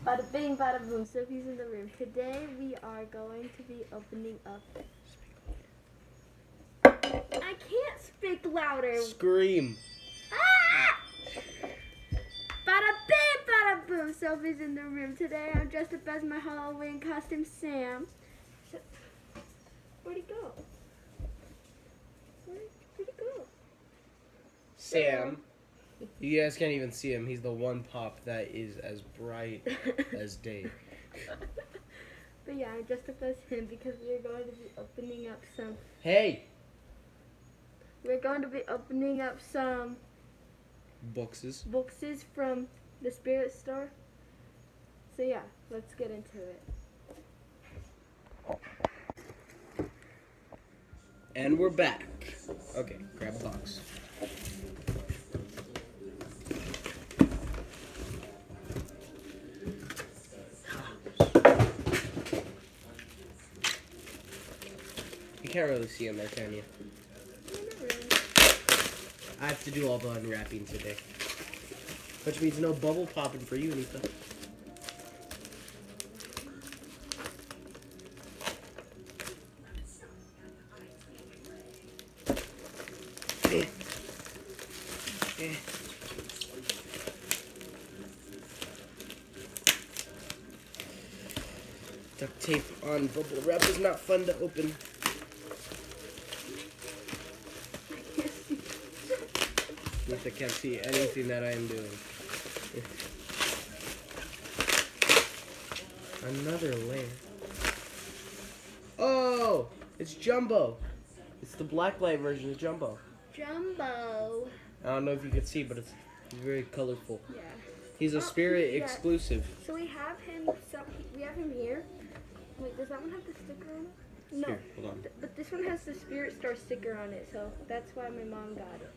Bada bing, bada boom. Sophie's in the room. Today we are going to be opening up. I can't speak louder. Scream. Ah! Bada bing, bada boom. Sophie's in the room. Today I'm dressed up as my Halloween costume, Sam. Where'd he go? Where'd he go? Sam. You guys can't even see him. He's the one pop that is as bright as day. But yeah, I'm dressed up as him because we're going to be opening up some. Hey! We're going to be opening up some Boxes. boxes from the spirit store. So yeah, let's get into it. And we're back. Okay, grab a box. You can't really see him there, can you? Not really. I have to do all the unwrapping today. Which means no bubble popping for you, Anita. Duct tape on bubble wrap is not fun to open. I can't see anything that I am doing. Another layer. Oh, it's Jumbo. It's the blacklight version of Jumbo. Jumbo. I don't know if you can see, but it's very colorful. Yeah. He's a spirit yeah. exclusive. So we have him. We have him here. Wait, does that one have the sticker on it? No. Here, hold on. But this one has the Spirit Store sticker on it, so that's why my mom got it.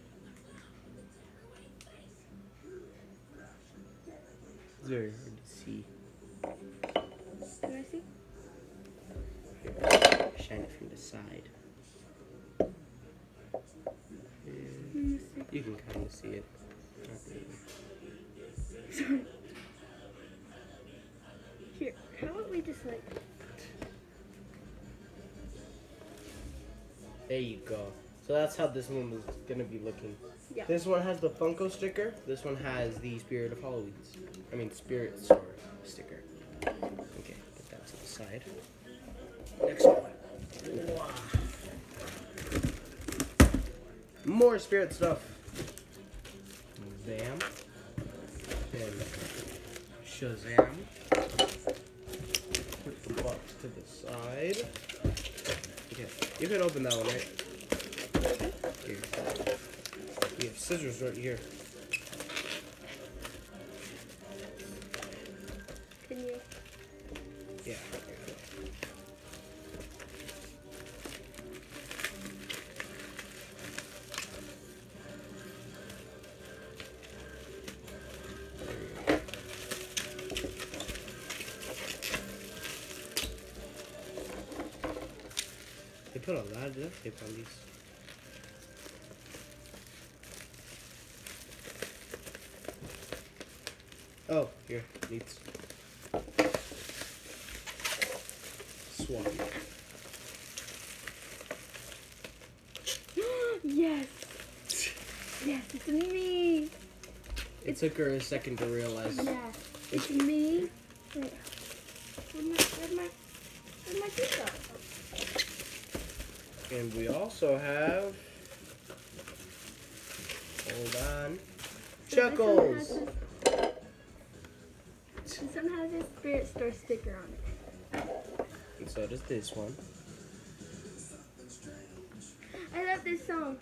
It's very hard to see. Can I see? Shine it from the side. See. You can kind of see it. Not really. Sorry. Here, how about we just like... There you go. So that's how this one was going to be looking. Yeah. This one has the Funko sticker. This one has the Spirit of Halloween. Spirit Store sticker. Okay, put that to the side. Next one. Wow. More spirit stuff. Bam. And Shazam. Put the box to the side. Okay, you can open that one, right? Here. You have scissors right here. Can you? Yeah. They put a lot of duct tape on these. Oh, here, needs. Swap. Yes! Yes, it's me! It took her a second to realize. Yeah, it's me. Wait, where'd my gift go? And we also have. Hold on. Chuckles! This one has a Spirit Store sticker on it. And so does this one. I love this song.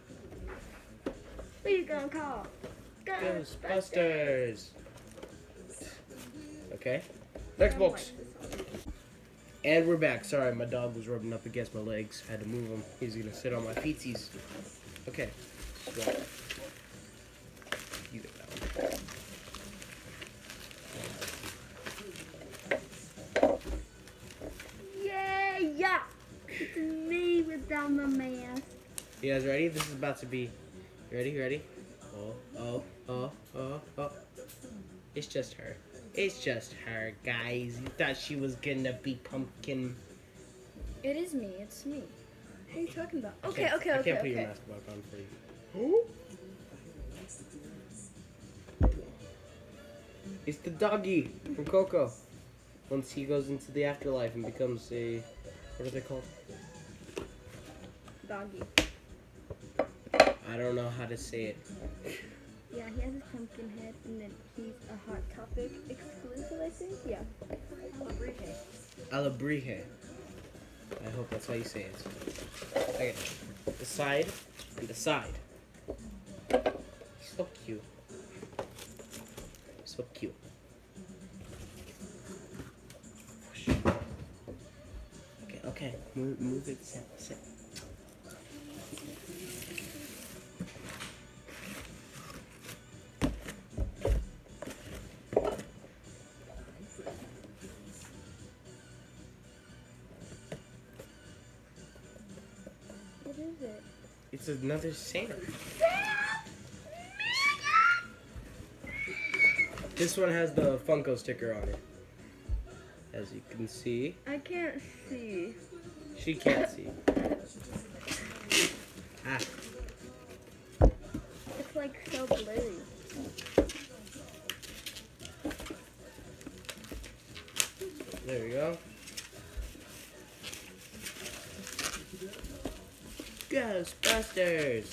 What you gonna call? Ghostbusters! Okay. Next box. And we're back. Sorry, my dog was rubbing up against my legs. Had to move him. He's gonna sit on my feetsies. Okay. Swap. You get that one. Yeah! It's me without my mask. You guys ready? This is about to be. You ready? Oh. It's just her. It's just her, guys. You thought she was gonna be pumpkin. It is me. It's me. What are you talking about? I Okay. can't put your mask back on for you. It's the doggy from Coco. Once he goes into the afterlife and becomes a, what are they called? Doggy. I don't know how to say it. Yeah, he has a pumpkin head, and then he's a Hot Topic exclusive, I think. Yeah. Alabrije. I hope that's how you say it. Okay. The side and the side. So cute. So cute. Okay. Move it. Sit. What is it? It's another Santa. This one has the Funko sticker on it. As you can see. I can't see. She can't see. Ah. It's like so blurry. There we go. Ghostbusters!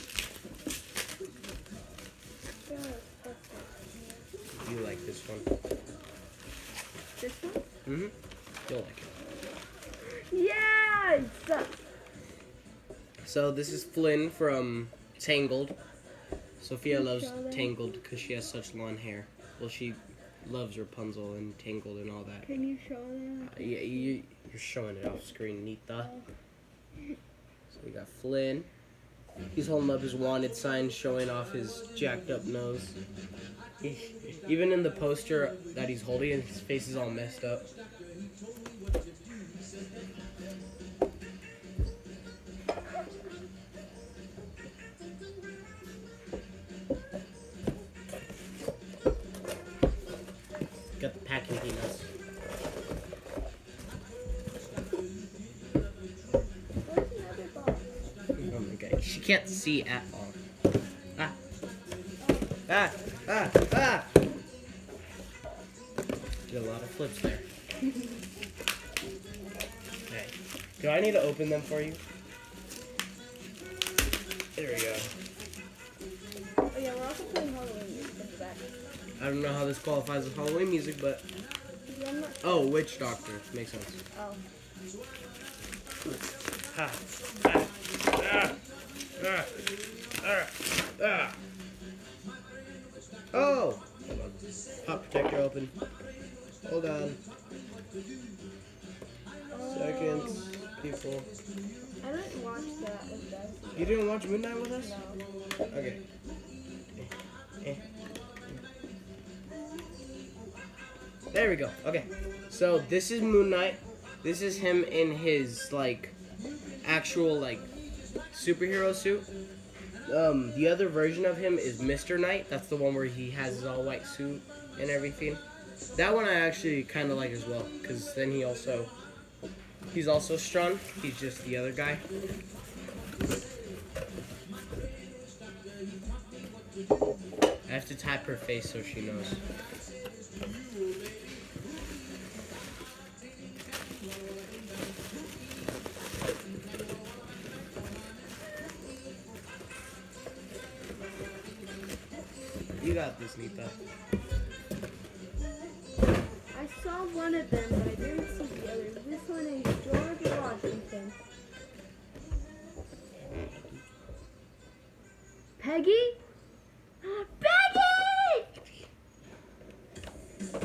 You like this one? This one? Mm-hmm. You'll like it. Yes! So this is Flynn from Tangled. Sophia Can you loves show them? Tangled because she has such long hair. Well, she loves Rapunzel and Tangled and all that. Can you show them? Yeah, you're showing it off screen, Nita. So we got Flynn. He's holding up his wanted sign, showing off his jacked up nose. Even in the poster that he's holding, his face is all messed up. Got the packing peanuts. Where's the other box? Oh my god, she can't see at all. Ah. Did a lot of flips there. Okay. Do I need to open them for you? There we go. Oh yeah, we're also playing Halloween music in the back. I don't know how this qualifies as Halloween music, but... Yeah, I'm not... Oh, Witch Doctor. Makes sense. Oh. Ha. Oh! Hold on. Pop protector open. Hold on. Seconds, people. I didn't watch that with us. You didn't watch Midnight with us? No. Okay. There we go. Okay. So this is Moon Knight. This is him in his like actual like superhero suit. The other version of him is Mr. Knight. That's the one where he has his all white suit and everything. That one I actually kind of like as well, because then he's also strong. He's just the other guy. I have to tap her face so she knows. You got this, Nita. I saw one of them, but I didn't see the others. This one is George Washington. Peggy? Peggy!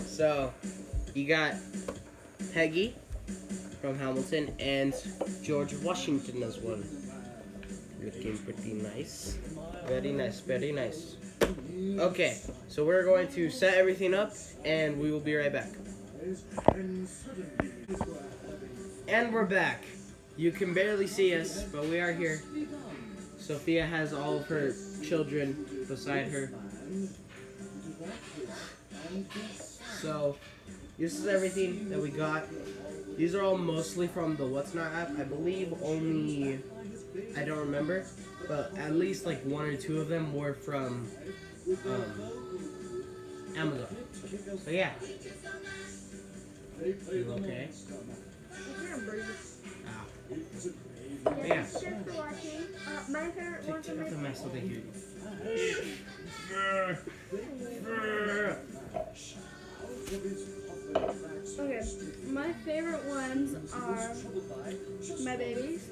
So, you got Peggy from Hamilton and George Washington as well. Looking pretty nice. Very nice, very nice. Okay, so we're going to set everything up and we will be right back. And we're back. You can barely see us, but we are here. Sophia has all of her children beside her. So, this is everything that we got. These are all mostly from the What's Not app. I believe only, I don't remember, but at least like 1 or 2 of them were from Amazon. So yeah. You okay? Ow. Yeah. Thanks for watching. My favorite one Take out the mess so they hear you. Okay, my favorite ones are my babies.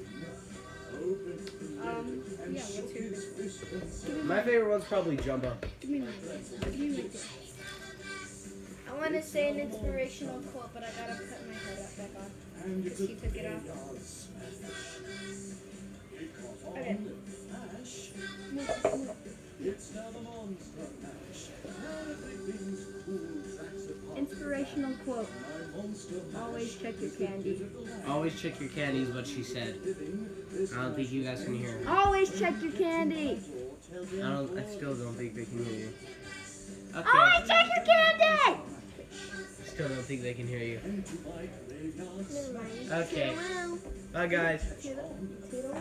Yeah, what's yours? My favorite one's probably Jumbo. Give me my face. I want to say an inspirational quote, but I gotta put my head up back on because he took it off. Okay. Inspirational quote. Always check your candy. Always check your candy is what she said. I don't think you guys can hear her. Always check your candy. I still don't think they can hear you. Okay. Always check your candy. Still don't think they can hear you. Never mind. Okay. Bye guys. Toodle.